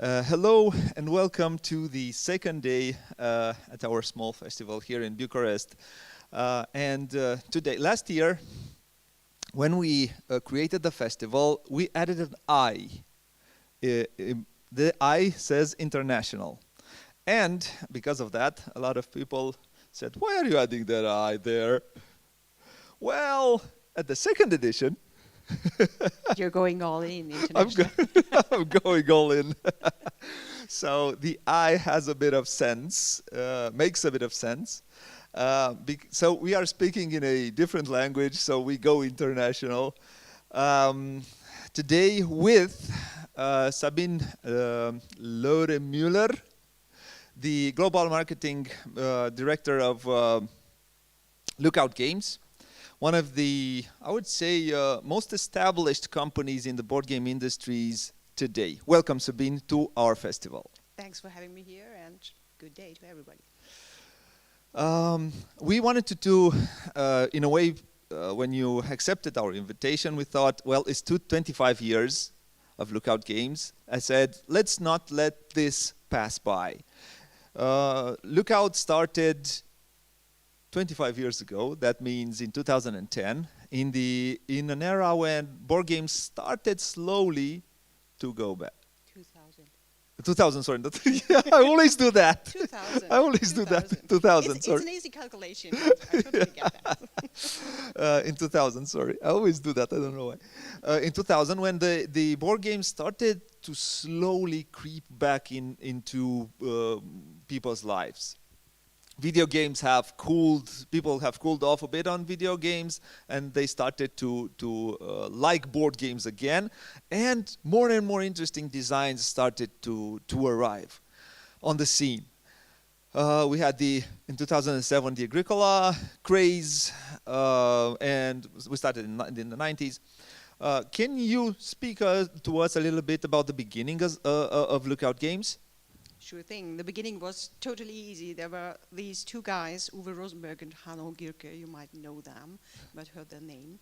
Hello and welcome to the second day at our small festival here in Bucharest. Today, last year, when we created the festival, we added an I. The I says international. And because of that, a lot of people said, why are you adding that I there? Well, at the second edition, you're going all in international. I'm going all in. So the I has a bit of sense, makes a bit of sense. So we are speaking in a different language, so we go international. Today with Sabine Laure-Müller, the Global Marketing Director of Lookout Games. One of the, I would say, most established companies in the board game industries today. Welcome, Sabine, to our festival. Thanks for having me here, and good day to everybody. We wanted to do, in a way, when you accepted our invitation, we thought, well, it's 25 years of Lookout Games. I said, let's not let this pass by. Lookout started 25 years ago. That means in 2010, in an era when board games started slowly to go back. 2000, sorry. Yeah, I always do that. 2000. I always do that. 2000, sorry. It's an easy calculation. I totally get that. In 2000, sorry. I always do that. I don't know why. In 2000, when the board games started to slowly creep back into people's lives. Video games have people have cooled off a bit on video games, and they started to like board games again, and more interesting designs started to arrive on the scene. We had in 2007 the Agricola craze, and we started in the 90s. Can you speak to us a little bit about the beginning of Lookout Games? Sure thing. The beginning was totally easy. There were these two guys, Uwe Rosenberg and Hanno Gierke. You might know them, you might heard their name.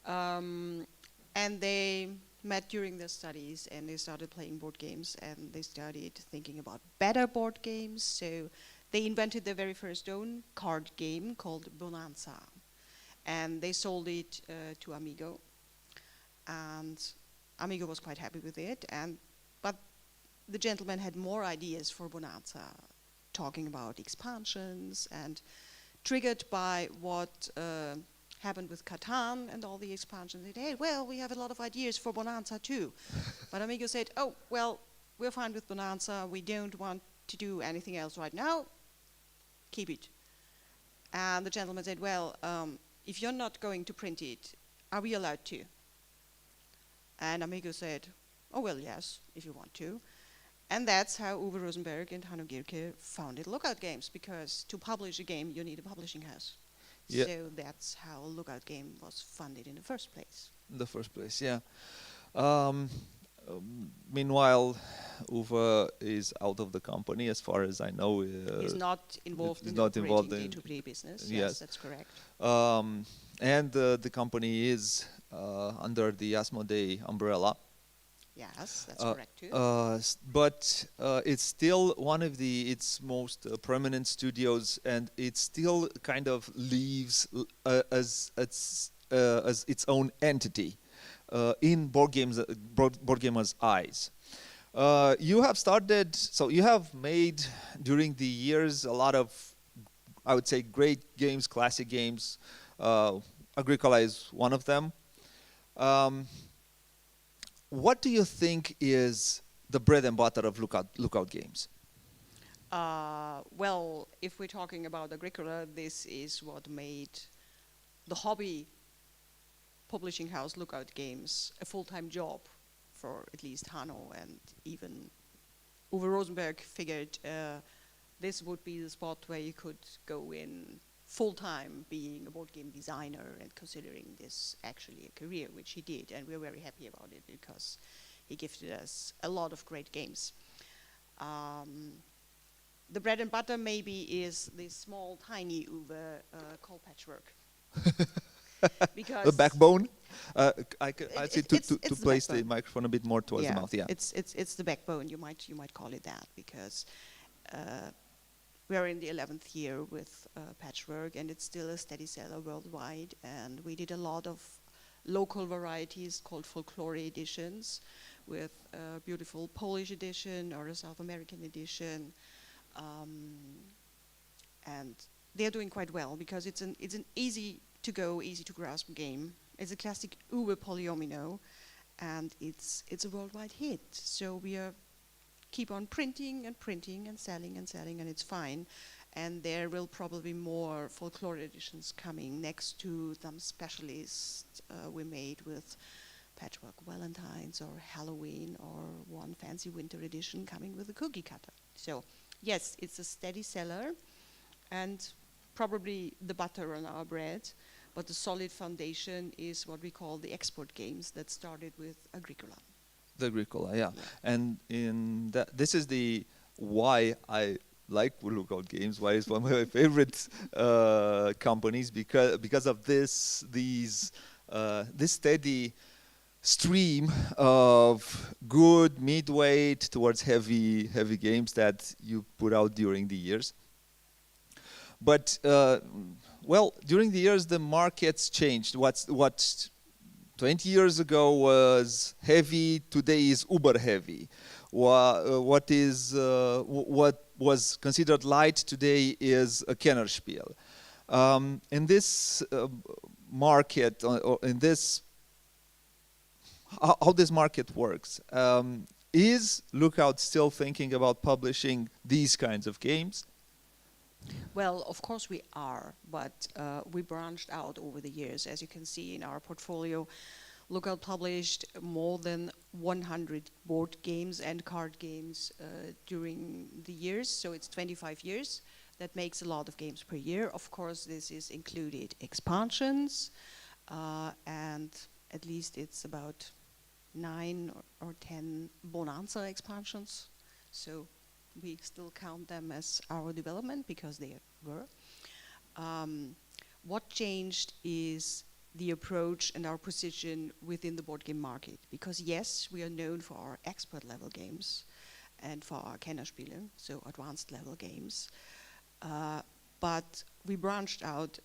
And they met during their studies, and they started playing board games, and they started thinking about better board games. So they invented their very first own card game called Bonanza. And they sold it to Amigo. And Amigo was quite happy with it. But the gentleman had more ideas for Bonanza, talking about expansions, and triggered by what happened with Catan and all the expansions. They said, hey, well, we have a lot of ideas for Bonanza too. But Amigo said, oh, well, we're fine with Bonanza. We don't want to do anything else right now. Keep it. And the gentleman said, well, if you're not going to print it, are we allowed to? And Amigo said, oh, well, yes, if you want to. And that's how Uwe Rosenberg and Hanno Gierke founded Lookout Games, because to publish a game, you need a publishing house. Yeah. So that's how Lookout Game was funded in the first place. In the first place, yeah. Meanwhile, Uwe is out of the company, as far as I know. He's not involved in the day-to-day business. Yes, that's correct. And the company is under the Asmodee umbrella. Yes, that's correct too. But it's still one of its most prominent studios, and it still kind of leaves as its own entity in board gamers' eyes. You have started, so you have made during the years a lot of, I would say, great games, classic games. Agricola is one of them. What do you think is the bread and butter of Lookout Games? Well, if we're talking about Agricola, this is what made the hobby publishing house Lookout Games a full-time job for at least Hanno, and even Uwe Rosenberg figured this would be the spot where you could go in full-time being a board game designer and considering this actually a career, which he did, and we're very happy about it because he gifted us a lot of great games. The bread and butter maybe is this small, tiny Uwe called Patchwork. Because the backbone? I see to place the microphone a bit more towards the mouth. Yeah, it's the backbone. You might call it that, because we're in the 11th year with Patchwork, and it's still a steady seller worldwide. And we did a lot of local varieties called folklore editions, with a beautiful Polish edition or a South American edition, and they're doing quite well because it's an easy to go, easy to grasp game. It's a classic Uwe polyomino, and it's a worldwide hit. So we keep on printing and printing and selling, and it's fine. And there will probably be more folklore editions coming next to some specialists we made with Patchwork Valentine's or Halloween, or one fancy winter edition coming with a cookie cutter. So yes, it's a steady seller, and probably the butter on our bread, but the solid foundation is what we call the export games that started with Agricola. The Agricola, yeah. And in that, this is the why I like Lookout Games, why it's one of my favorite companies, because of this steady stream of good midweight towards heavy games that you put out during the years. But well, during the years the markets changed. What 20 years ago was heavy, today is uber heavy. What was considered light today is a Kennerspiel. In this market, in this how this market works, is Lookout still thinking about publishing these kinds of games? Well, of course we are, but we branched out over the years. As you can see in our portfolio, Lookout published more than 100 board games and card games during the years, so it's 25 years. That makes a lot of games per year. Of course, this is included expansions, and at least it's about 9 or 10 Bonanza expansions. So we still count them as our development because they were. What changed is the approach and our position within the board game market. Because yes, we are known for our expert level games and for our Kennerspiele, so advanced level games. But we branched out.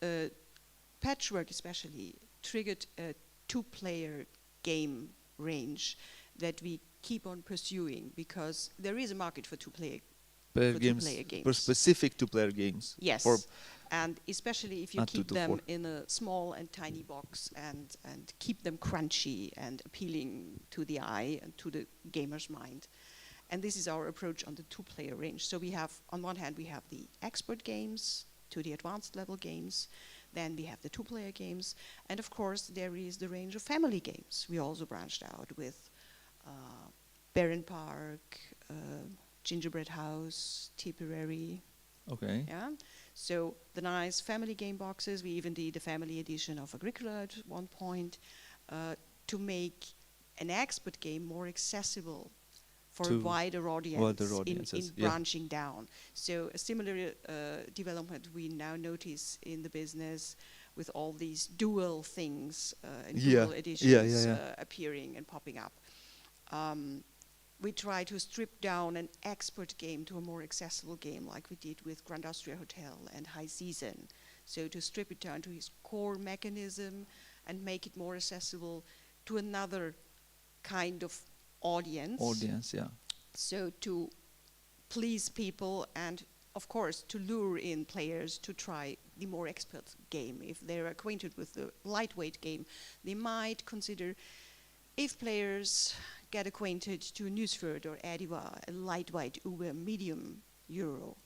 Patchwork especially triggered a 2-player game range that we keep on pursuing, because there is a market for two-player games. For specific 2-player games. Yes, and especially if you keep them in a small and tiny box and keep them crunchy and appealing to the eye and to the gamer's mind. And this is our approach on the 2-player range. So we have, on one hand, we have the expert games to the advanced level games. Then we have the 2-player games. And of course, there is the range of family games. We also branched out with Baron Park, Gingerbread House, Tipperary. Okay. Yeah. So the nice family game boxes. We even did a family edition of Agricola at one point to make an expert game more accessible for a wider audience in branching down. So a similar development we now notice in the business with all these dual things and dual editions appearing and popping up. We try to strip down an expert game to a more accessible game, like we did with Grand Austria Hotel and High Season. So to strip it down to its core mechanism and make it more accessible to another kind of audience. So to please people and, of course, to lure in players to try the more expert game. If they're acquainted with the lightweight game, they might consider, if players get acquainted to Newsford or Ediva, a lightweight Uber medium Euro,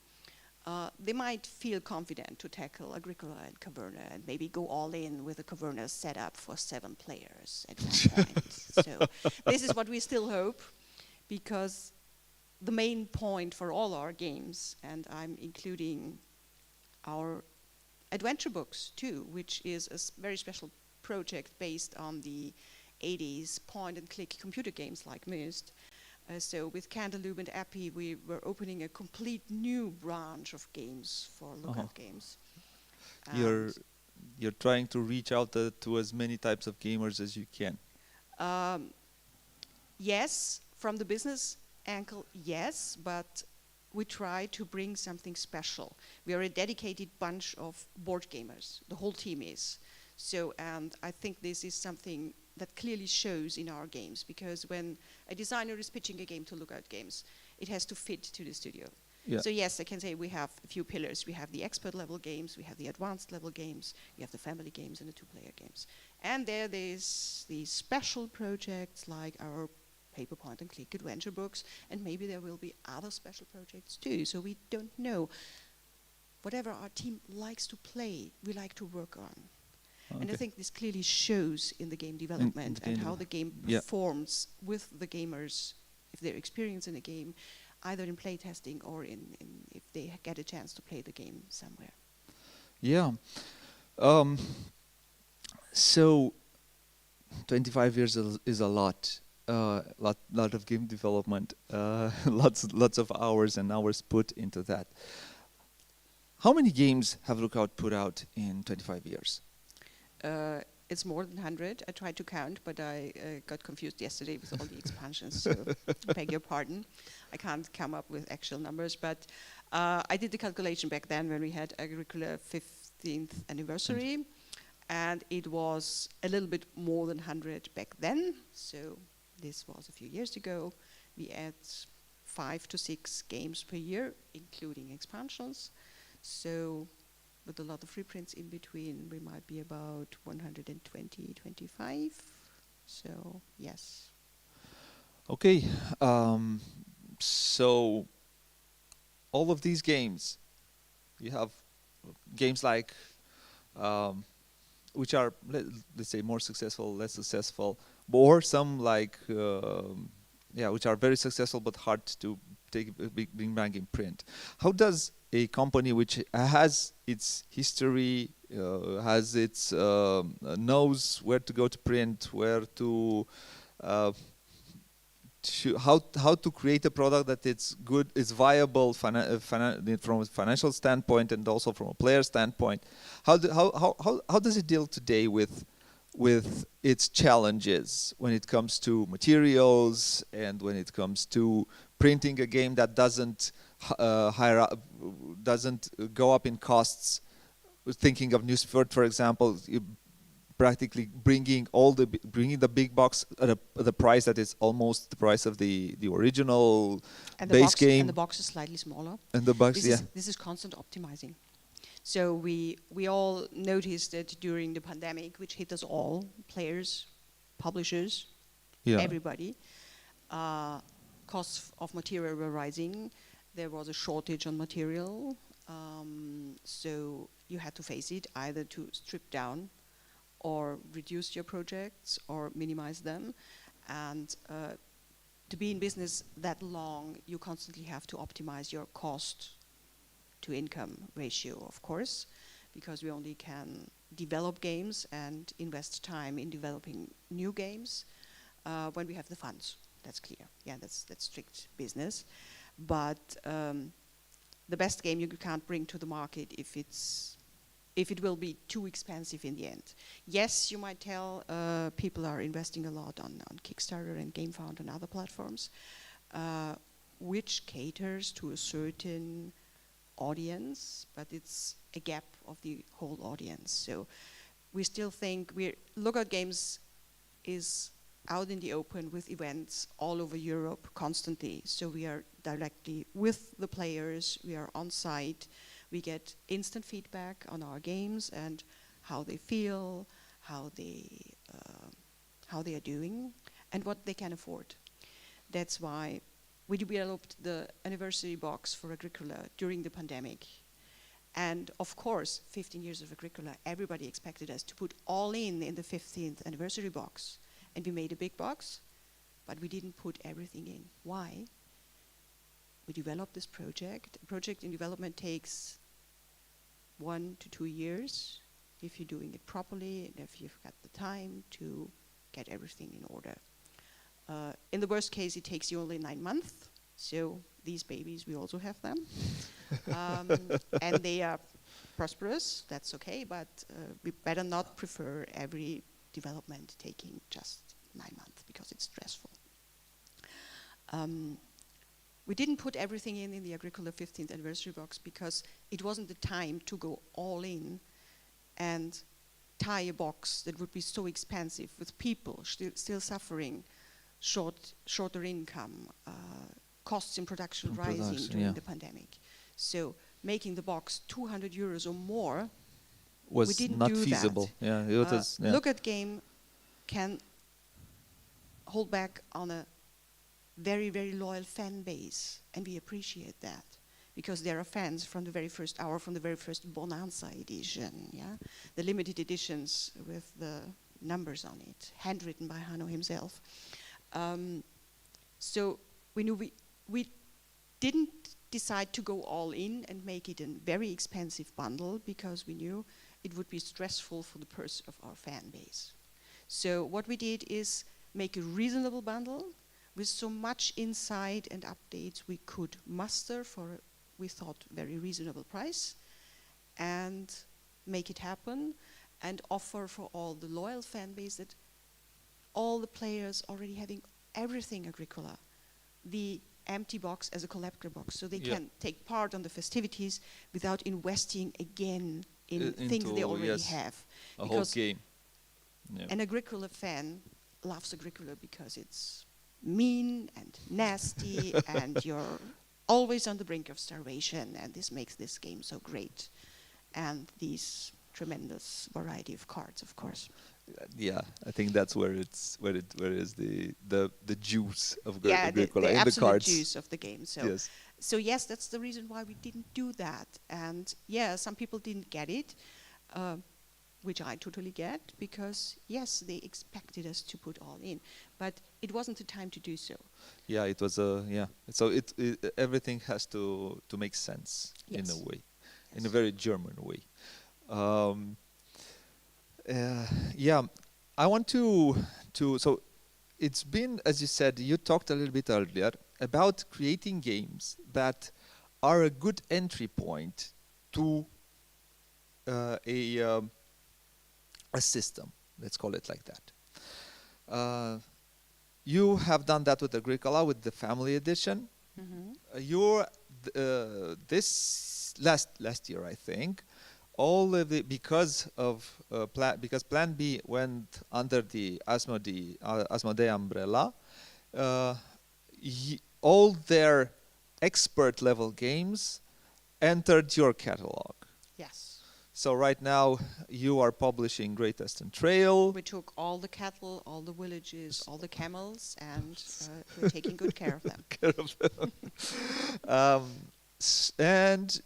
they might feel confident to tackle Agricola and Caverna and maybe go all in with a Caverna setup for 7 players at one point. So this is what we still hope, because the main point for all our games, and I'm including our adventure books too, which is a very special project based on the 80s point-and-click computer games like Myst. So with Cantaloupe and Appy, we were opening a complete new branch of games for Lookout Games. you're trying to reach out to as many types of gamers as you can. Yes, from the business angle, yes, but we try to bring something special. We are a dedicated bunch of board gamers. The whole team is. So, and I think this is something that clearly shows in our games, because when a designer is pitching a game to Lookout Games, it has to fit to the studio. Yeah. So yes, I can say we have a few pillars. We have the expert level games, we have the advanced level games, we have the family games and the two-player games. And there's these special projects like our paper point and click adventure books, and maybe there will be other special projects too, so we don't know. Whatever our team likes to play, we like to work on. Okay. And I think this clearly shows in the game development and how the game performs with the gamers, if they're experienced in a game, either in playtesting or in if they get a chance to play the game somewhere. Yeah. So 25 years is a lot. Lot of game development, lots of hours and hours put into that. How many games have Lookout put out in 25 years? It's more than 100. I tried to count, but I got confused yesterday with all the expansions, so beg your pardon. I can't come up with actual numbers, but I did the calculation back then when we had Agricola 15th anniversary, and it was a little bit more than 100 back then, so this was a few years ago. We add 5 to 6 games per year, including expansions. So with a lot of reprints in between, we might be about 120, 25. So, yes. Okay. So all of these games, you have games like, which are, let's say, more successful, less successful, or some like, which are very successful but hard to bring back in print. How does a company which has its history, has its knows where to go to print, where to how to create a product that it's good, is viable from a financial standpoint and also from a player standpoint, how does it deal today with its challenges when it comes to materials and when it comes to printing a game that doesn't go up in costs? Thinking of Newsford, for example, practically bringing the big box at the price that is almost the price of the original base game. And the box is slightly smaller. And the box, this is constant optimizing. So we all noticed that during the pandemic, which hit us all, players, publishers, everybody, costs of material were rising. There was a shortage on material. So you had to face it, either to strip down or reduce your projects or minimize them. And to be in business that long, you constantly have to optimize your cost to income ratio, of course, because we only can develop games and invest time in developing new games when we have the funds. That's clear. Yeah, that's strict business. But the best game you can't bring to the market if it will be too expensive in the end. Yes, you might tell people are investing a lot on Kickstarter and GameFound and other platforms, which caters to a certain audience, but it's a gap of the whole audience. So we still think Lookout Games is out in the open with events all over Europe constantly. So we are directly with the players, we are on site, we get instant feedback on our games and how they feel, how they are doing, and what they can afford. That's why we developed the anniversary box for Agricola during the pandemic. And of course, 15 years of Agricola, everybody expected us to put all in the 15th anniversary box. And we made a big box, but we didn't put everything in. Why? We developed this project. A project in development takes 1 to 2 years if you're doing it properly and if you've got the time to get everything in order. In the worst case, it takes you only 9 months. So these babies, we also have them. And they are prosperous, that's okay, but we better not prefer every development taking just 9 months because it's stressful. We didn't put everything in the Agricola 15th anniversary box because it wasn't the time to go all in and tie a box that would be so expensive with people still suffering, shorter income, costs in production rising during the pandemic. So making the box 200 euros or more was we didn't not do feasible. That. Yeah, it was, Look at game can hold back on a very, very loyal fan base, and we appreciate that because there are fans from the very first hour, from the very first Bonanza edition, the limited editions with the numbers on it, handwritten by Hanno himself. So we knew we didn't decide to go all in and make it a very expensive bundle because we knew it would be stressful for the purse of our fan base. So what we did is make a reasonable bundle with so much inside and updates we could muster for, we thought, very reasonable price, and make it happen and offer for all the loyal fan base that all the players already having everything Agricola, the empty box as a collector box, so they can take part on the festivities without investing again in things they already have. A whole game. An Agricola fan loves Agricola because it's mean and nasty and you're always on the brink of starvation, and this makes this game so great. And these tremendous variety of cards, of course. Yeah, I think that's where it is the juice of Agricola in the absolute cards. Juice of the game. So yes, that's the reason why we didn't do that. And yeah, some people didn't get it, which I totally get, because yes, they expected us to put all in, but it wasn't the time to do so. Yeah, it was So everything has to make sense in a way, in a very German way. I want to so it's been, as you said, you talked a little bit earlier about creating games that are a good entry point to a system, let's call it like that. You have done that with Agricola, with the family edition. This last year, I think, all of the because Plan B went under the Asmodee umbrella, all their expert level games entered your catalog. Yes. So right now you are publishing Great Western Trail. We took all the cattle, all the villages, all the camels, and we're taking good care of them. And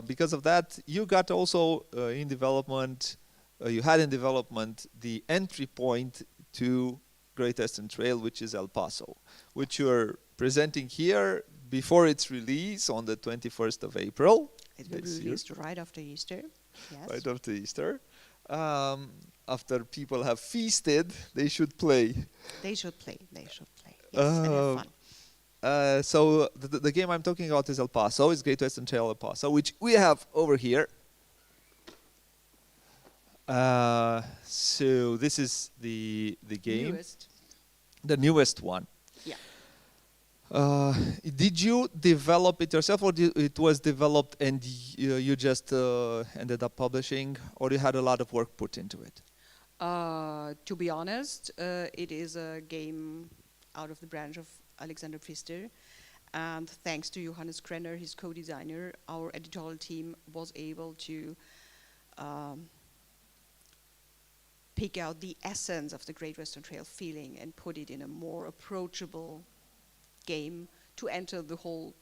because of that, you got also in development, you had in development the entry point to Great Western Trail, which is El Paso, which you're presenting here before its release on the 21st of April. It will be released right after Easter. Yes. Right after Easter. After people have feasted, they should play. They should play. Yes, and have fun. So the game I'm talking about is El Paso. It's Great Western Trail El Paso, which we have over here. So this is the game. The newest one. Yeah. Did you develop it yourself, or it was developed and you just ended up publishing, or you had a lot of work put into it? To be honest, it is a game out of the branch of Alexander Pfister, and thanks to Johannes Krenner, his co-designer, our editorial team was able to pick out the essence of the Great Western Trail feeling and put it in a more approachable game to enter the whole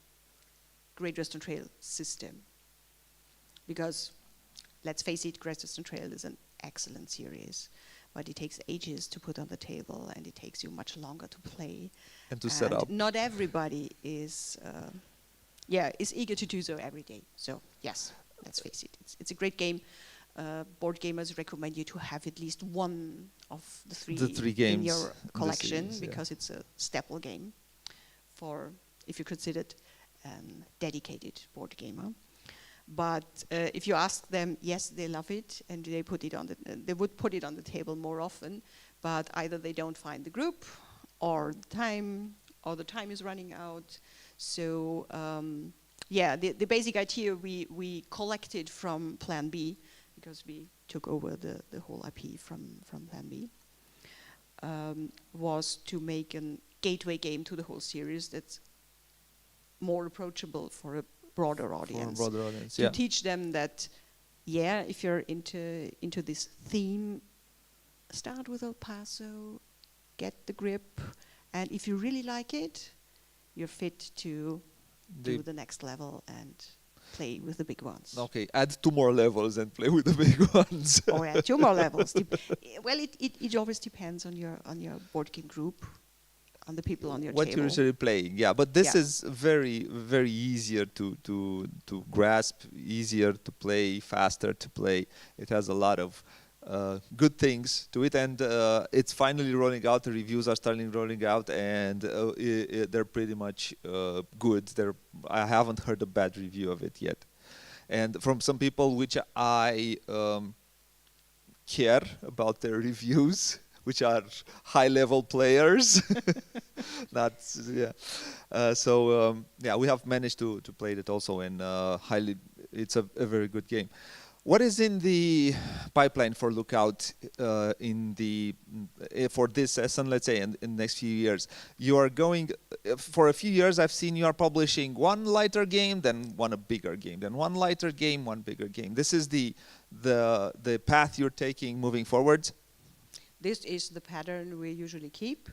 Great Western Trail system. Because, let's face it, Great Western Trail is an excellent series, but it takes ages to put on the table, and it takes you much longer to play. And to set up. Not everybody is eager to do so every day. So, yes, let's face it, it's a great game. Board gamers recommend you to have at least one of the three games in your collection, because it's a staple game for if you're considered a dedicated board gamer. But if you ask them, yes, they love it, and they would put it on the table more often. But either they don't find the group, or the time is running out. So the basic idea we collected from Plan B, because we took over the whole IP from Plan B, was to make a gateway game to the whole series that's more approachable for a broader audience. To teach them that, if you're into this theme, start with El Paso, get the grip, and if you really like it, you're fit to do the next level and play with the big ones. Okay, add 2 more levels and play with the big ones. Oh yeah, 2 more levels. Well, it always depends on your board game group, on the people on your what table. you're usually playing. Yeah, but this is very, very easier to grasp, easier to play, faster to play. It has a lot of good things to it, and it's finally rolling out. The reviews are starting rolling out, and they're pretty much good. I haven't heard a bad review of it yet, and from some people which I care about their reviews, which are high-level players. We have managed to play it also, and it's a very good game. What is in the pipeline for Lookout for this season, let's say, in the next few years? You are going, for a few years I've seen you are publishing one lighter game, then one a bigger game, then one lighter game, one bigger game. This is the path you're taking moving forward? This is the pattern we usually keep,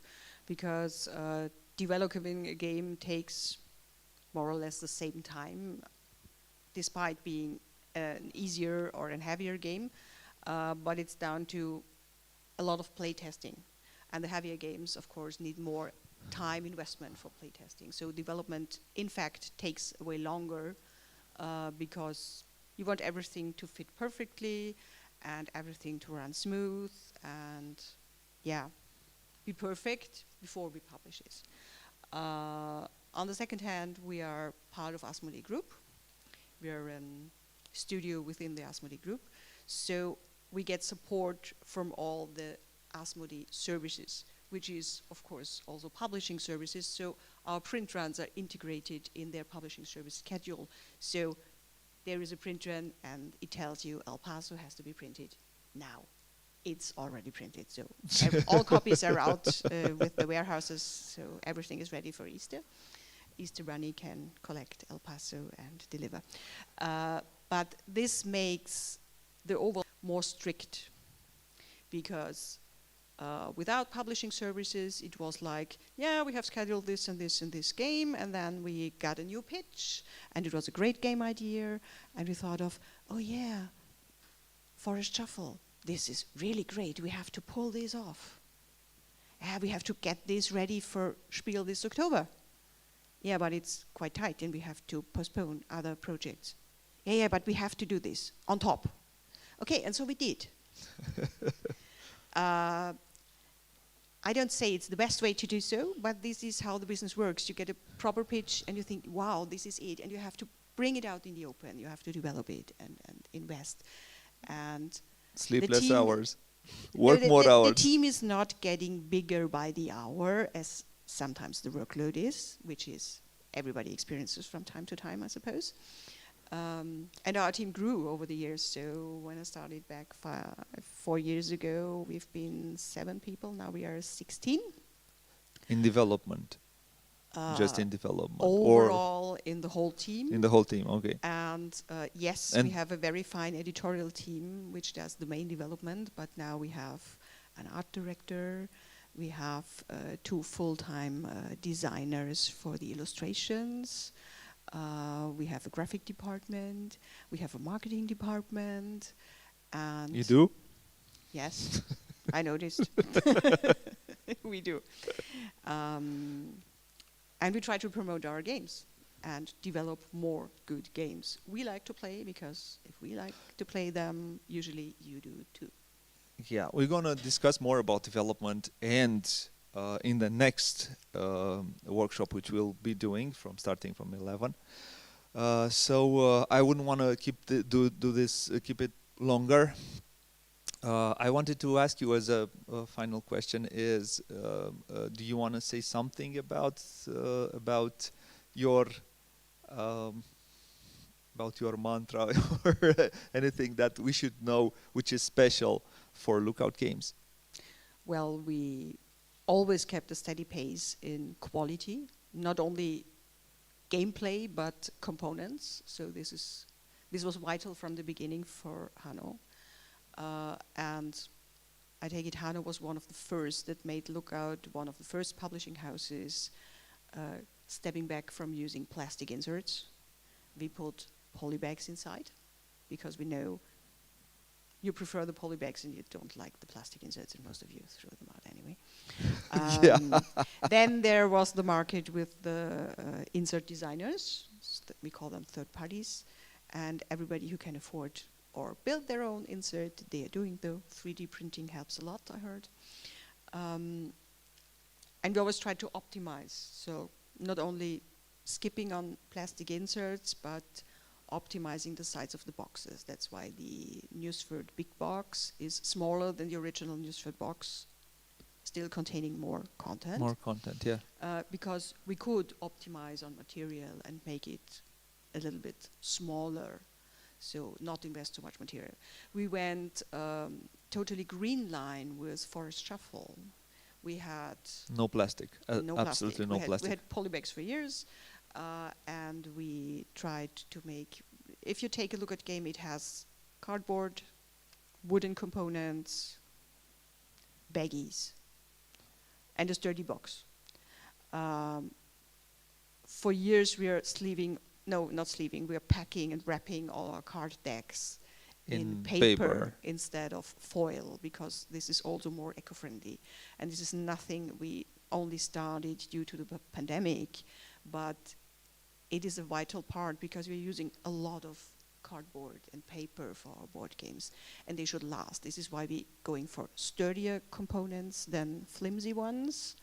because developing a game takes more or less the same time, despite being an easier or a heavier game, but it's down to a lot of play testing. And the heavier games, of course, need more time investment for play testing. So development, in fact, takes way longer, because you want everything to fit perfectly and everything to run smooth and, be perfect before we publish it. On the second hand, we are part of Asmodee Group. We are studio within the Asmodee Group, so we get support from all the Asmodee services, which is of course also publishing services. So our print runs are integrated in their publishing service schedule. So there is a print run and it tells you El Paso has to be printed now. It's already printed, so all copies are out with the warehouses, so everything is ready for Easter. Easter Bunny can collect El Paso and deliver. But this makes the overall more strict, because without publishing services, it was like, we have scheduled this and this and this game, and then we got a new pitch, and it was a great game idea, and we thought of, Forest Shuffle, this is really great, we have to pull this off. We have to get this ready for Spiel this October. Yeah, but it's quite tight, and we have to postpone other projects. But we have to do this on top. Okay, and so we did. I don't say it's the best way to do so, but this is how the business works. You get a proper pitch, and you think, wow, this is it, and you have to bring it out in the open. You have to develop it and invest. And sleepless hours. Work more hours. The team is not getting bigger by the hour, as sometimes the workload is, which is everybody experiences from time to time, I suppose. And our team grew over the years. So when I started back 4 years ago, we've been 7 people. Now we are 16. In development? Just in development? Overall, in the whole team. In the whole team, okay. And yes, we have a very fine editorial team, which does the main development. But now we have an art director. We have 2 full-time designers for the illustrations. We have a graphic department. We have a marketing department. And you do? Yes, I noticed. We do. And we try to promote our games and develop more good games. We like to play, because if we like to play them, usually you do too. Yeah, we're going to discuss more about development and in the next workshop, which we'll be doing starting from 11. So I wouldn't want to keep it longer. I wanted to ask you as a final question is, do you want to say something about your mantra or anything that we should know which is special for Lookout Games? Well, we always kept a steady pace in quality, not only gameplay but components. So this was vital from the beginning for Hanno. And I take it Hanno was one of the first that made Lookout one of the first publishing houses stepping back from using plastic inserts. We put polybags inside because we know you prefer the polybags and you don't like the plastic inserts, and most of you throw them out anyway. Then there was the market with the insert designers, we call them third parties, and everybody who can afford or build their own insert, they are doing though. 3D printing helps a lot, I heard. And we always try to optimize, so not only skipping on plastic inserts, but optimizing the size of the boxes. That's why the Newsford big box is smaller than the original Newsford box, still containing more content. More content, yeah. Because we could optimize on material and make it a little bit smaller, so not invest too much material. We went totally green line with Forest Shuffle. We had no plastic, absolutely no plastic. We had polybags for years, and we tried to make, if you take a look at game, it has cardboard, wooden components, baggies, and a sturdy box. For years we are we are packing and wrapping all our card decks in paper instead of foil, because this is also more eco-friendly. And this is nothing we only started due to the pandemic, but it is a vital part because we're using a lot of cardboard and paper for our board games, and they should last. This is why we're going for sturdier components than flimsy ones.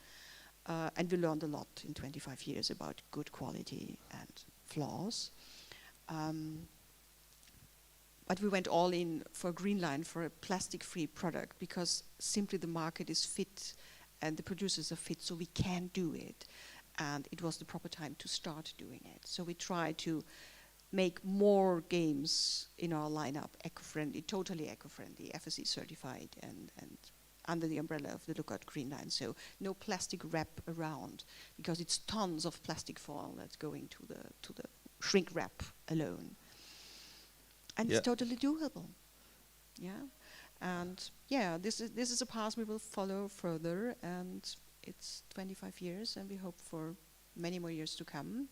And we learned a lot in 25 years about good quality and flaws. But we went all in for Greenline, for a plastic-free product, because simply the market is fit and the producers are fit, so we can do it. And it was the proper time to start doing it. So we tried to make more games in our lineup eco-friendly, totally eco-friendly, FSC certified, and under the umbrella of the Lookout Greenline. So no plastic wrap around, because it's tons of plastic foil that's going to the shrink wrap alone. And it's totally doable. Yeah. And yeah, this is a path we will follow further, and it's 25 years, and we hope for many more years to come.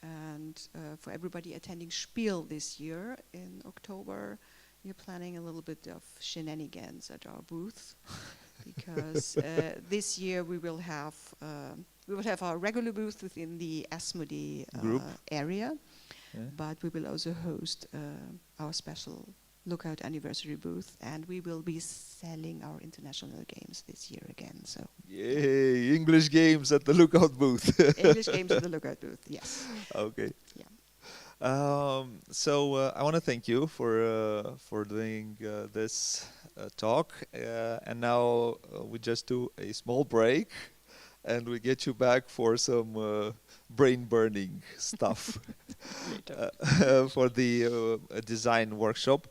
And for everybody attending Spiel this year in October, we're planning a little bit of shenanigans at our booth, because this year we will have our regular booth within the Asmodee area, but we will also host our special Lookout anniversary booth, and we will be selling our international games this year again. So yay, English games at the Lookout booth. English games at the Lookout booth, yes. Okay. Yeah. So I want to thank you for doing this talk, and now we just do a small break, and we get you back for some brain-burning stuff for the design workshop.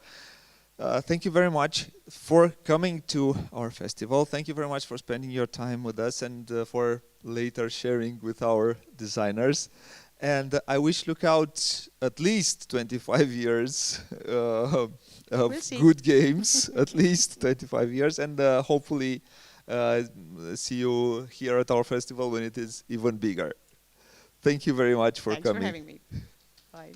Thank you very much for coming to our festival. Thank you very much for spending your time with us, and for later sharing with our designers. And I wish Lookout at least 25 years of good games, at least 25 years, and hopefully see you here at our festival when it is even bigger. Thank you very much for coming. Thanks for having me. Bye.